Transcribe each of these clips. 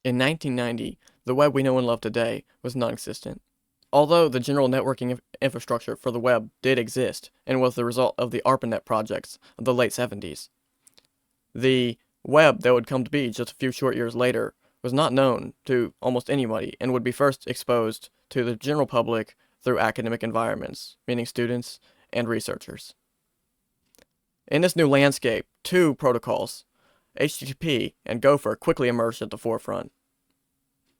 In 1990, the web we know and love today was non-existent. Although the general networking infrastructure for the web did exist and was the result of the ARPANET projects of the late 70s, the web that would come to be just a few short years later was not known to almost anybody and would be first exposed to the general public through academic environments, meaning students and researchers. In this new landscape, two protocols, HTTP and Gopher, quickly emerged at the forefront.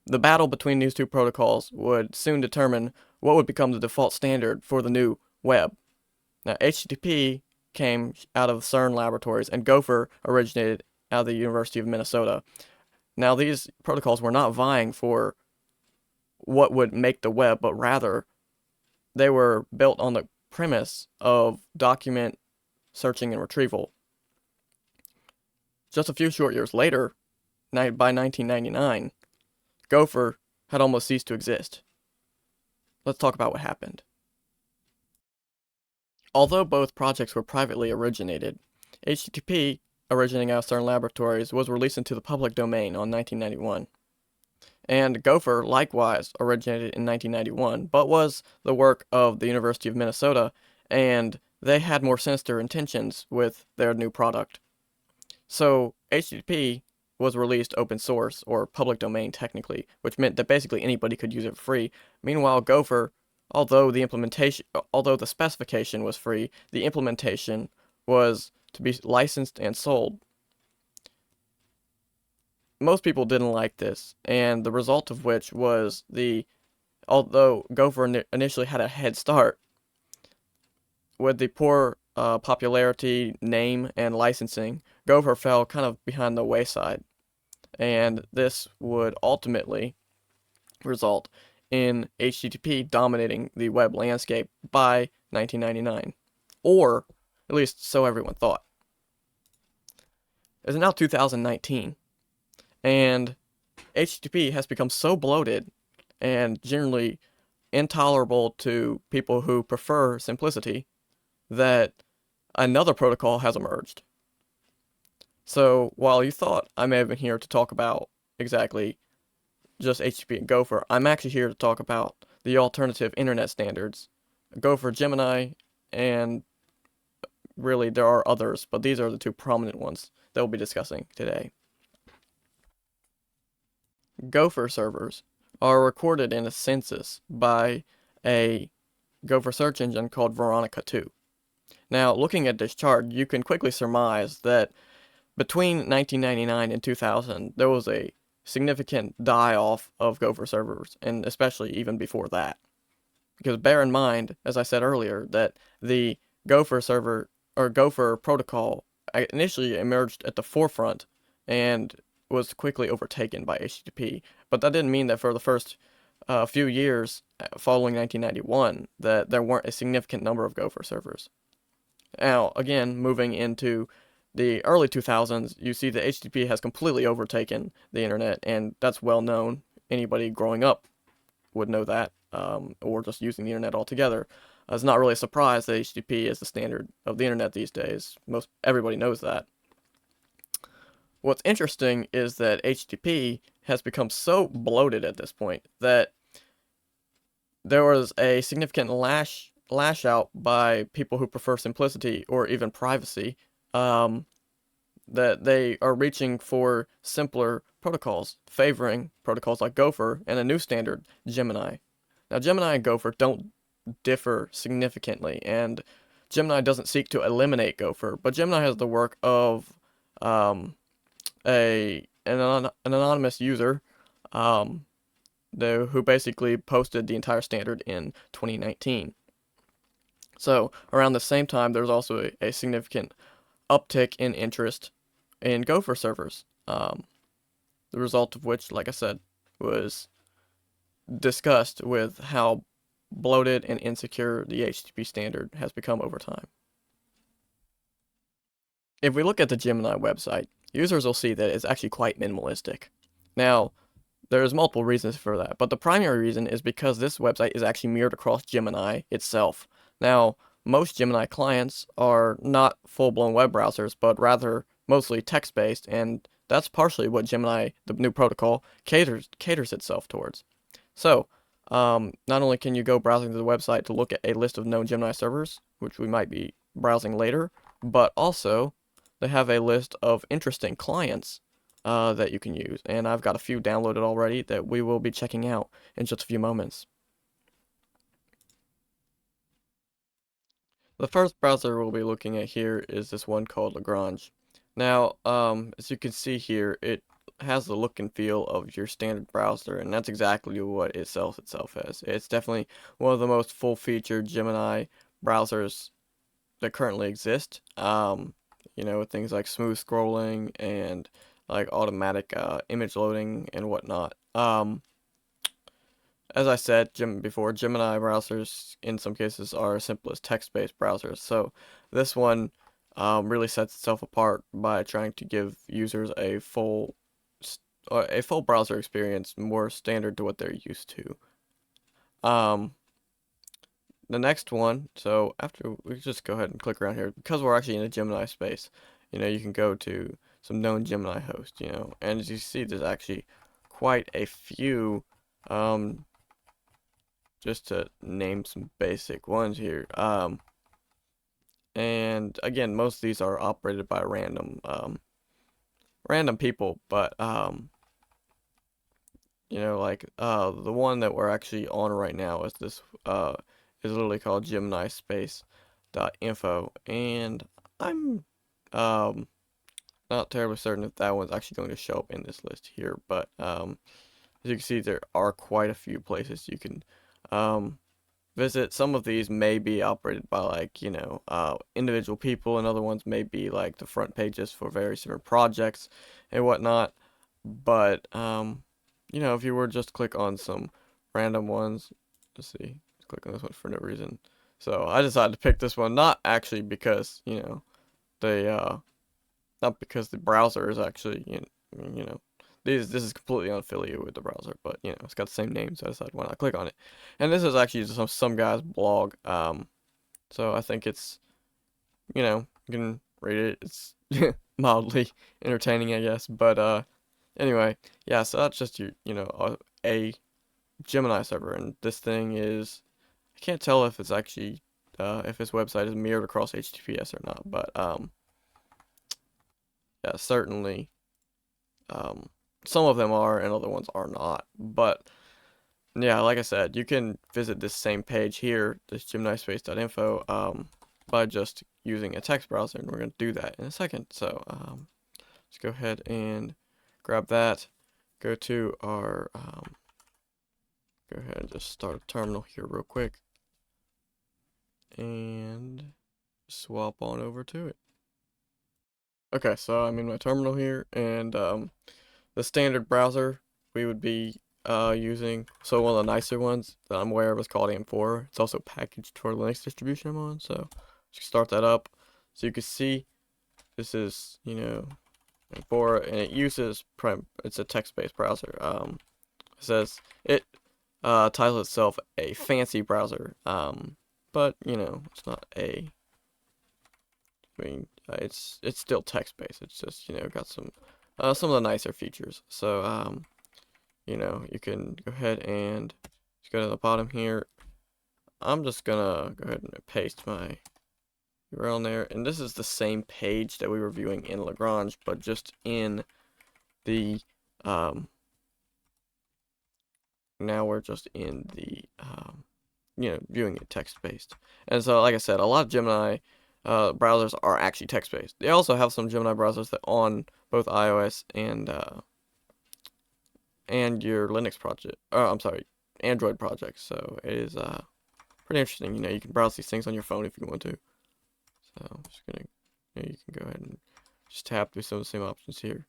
The battle between these two protocols would soon determine what would become the default standard for the new web. Now, HTTP came out of CERN laboratories, and Gopher originated out of the University of Minnesota. Now, these protocols were not vying for what would make the web, but rather they were built on the premise of document searching and retrieval. Just a few short years later, by 1999, Gopher had almost ceased to exist. Let's talk about what happened. Although both projects were privately originated, HTTP, originating out of CERN laboratories, was released into the public domain on 1991. And Gopher likewise originated in 1991, but was the work of the University of Minnesota, and they had more sinister intentions with their new product. So HTTP was released open source, or public domain technically, which meant that basically anybody could use it for free. Meanwhile, Gopher, although the specification was free, the implementation was to be licensed and sold. Most people didn't like this, and the result of which was although Gopher initially had a head start, with the poor popularity, name, and licensing, Gopher fell kind of behind the wayside. And this would ultimately result in HTTP dominating the web landscape by 1999, or at least so everyone thought. It's now 2019, and HTTP has become so bloated and generally intolerable to people who prefer simplicity that another protocol has emerged. So while you thought I may have been here to talk about exactly just HTTP and Gopher, I'm actually here to talk about the alternative internet standards, Gopher, Gemini, and really there are others, but these are the two prominent ones that we'll be discussing today. Gopher servers are recorded in a census by a Gopher search engine called Veronica 2. Now, looking at this chart, you can quickly surmise that between 1999 and 2000, there was a significant die-off of Gopher servers, and especially even before that. Because bear in mind, as I said earlier, that the Gopher server, or Gopher protocol, initially emerged at the forefront and was quickly overtaken by HTTP. But that didn't mean that for the first few years following 1991, that there weren't a significant number of Gopher servers. Now, again, moving into the early 2000s, you see that HTTP has completely overtaken the internet, and that's well known. Anybody growing up would know that, or just using the internet altogether. It's not really a surprise that HTTP is the standard of the internet these days. Everybody knows that. What's interesting is that HTTP has become so bloated at this point that there was a significant lash out by people who prefer simplicity or even privacy, that they are reaching for simpler protocols, favoring protocols like Gopher and a new standard, Gemini. Now, Gemini and Gopher don't differ significantly, and Gemini doesn't seek to eliminate Gopher, but Gemini has the work of an anonymous user who basically posted the entire standard in 2019. So around the same time, there's also a significant uptick in interest in Gopher servers, the result of which, like I said, was disgust with how bloated and insecure the HTTP standard has become over time. If we look at the Gemini website, users will see that it's actually quite minimalistic. Now, there's multiple reasons for that, but the primary reason is because this website is actually mirrored across Gemini itself. Now, most Gemini clients are not full-blown web browsers, but rather mostly text-based, and that's partially what Gemini, the new protocol, caters itself towards. So, not only can you go browsing to the website to look at a list of known Gemini servers, which we might be browsing later, but also they have a list of interesting clients that you can use. And I've got a few downloaded already that we will be checking out in just a few moments. The first browser we'll be looking at here is this one called Lagrange. Now, as you can see here, it has the look and feel of your standard browser, and that's exactly what it sells itself as. It's definitely one of the most full-featured Gemini browsers that currently exist. You know, with things like smooth scrolling and like automatic image loading and whatnot. As I said before, Gemini browsers in some cases are as simple as text-based browsers. So this one really sets itself apart by trying to give users a full browser experience more standard to what they're used to. The next one, so after we just go ahead and click around here because we're actually in a Gemini space. You know, you can go to some known Gemini hosts. You know, and as you see, there's actually quite a few. Just to name some basic ones here. And again, most of these are operated by random people, but you know, like the one that we're actually on right now is this is literally called Gemini Space.info, and I'm not terribly certain if that one's actually going to show up in this list here, but as you can see, there are quite a few places you can visit. Some of these may be operated by, like, you know, individual people, and other ones may be like the front pages for various different projects and whatnot. But you know, if you were just to click on some random ones, let's see, click on this one for no reason. So I decided to pick this one, not actually because, you know, they not because the browser is actually, you know, this is completely unaffiliated with the browser, but you know, it's got the same name, so I decided why not click on it. And this is actually just some guy's blog. So I think it's, you know, you can read it. It's mildly entertaining, I guess. But anyway, yeah. So that's just you know, a Gemini server, and this thing is, I can't tell if it's actually if this website is mirrored across HTTPS or not, but yeah, certainly some of them are and other ones are not. But yeah, like I said, you can visit this same page here, this geminizspace.info, by just using a text browser, and we're going to do that in a second. So let's go ahead and grab that, go to our, go ahead and just start a terminal here real quick, and swap on over to it. Okay, so I'm in my terminal here, and the standard browser we would be using, so one of the nicer ones that I'm aware of is called AM4. It's also packaged for Linux distribution I'm on, so just start that up. So you can see this is, you know, AM4, and it uses it's a text-based browser. It says it titles itself a fancy browser, but you know, it's not a. I mean, it's still text-based. It's just, you know, got some of the nicer features. So you know, you can go ahead and just go to the bottom here. I'm just gonna go ahead and paste my URL in there, and this is the same page that we were viewing in Lagrange, but just in the now we're just in the you know, viewing it text-based. And so, like I said, a lot of Gemini browsers are actually text-based. They also have some Gemini browsers that on both iOS and your Linux project. I'm sorry, Android projects. So it is pretty interesting. You know, you can browse these things on your phone if you want to. So I'm just gonna, you know, you can go ahead and just tap through some of the same options here.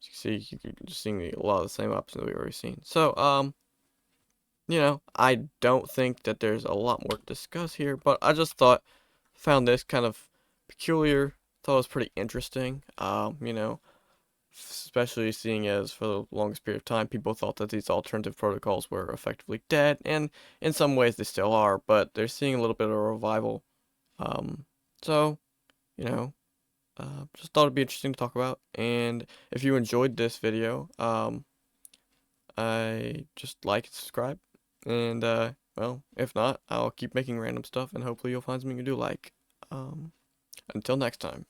As you can see, you can just see a lot of the same options that we've already seen. So you know, I don't think that there's a lot more to discuss here, but I just found this kind of peculiar. Thought it was pretty interesting. You know, especially seeing as for the longest period of time, people thought that these alternative protocols were effectively dead, and in some ways they still are, but they're seeing a little bit of a revival. So, you know, just thought it'd be interesting to talk about. And if you enjoyed this video, I just like and subscribe. And well, if not, I'll keep making random stuff, and hopefully you'll find something you do like. Um, until next time.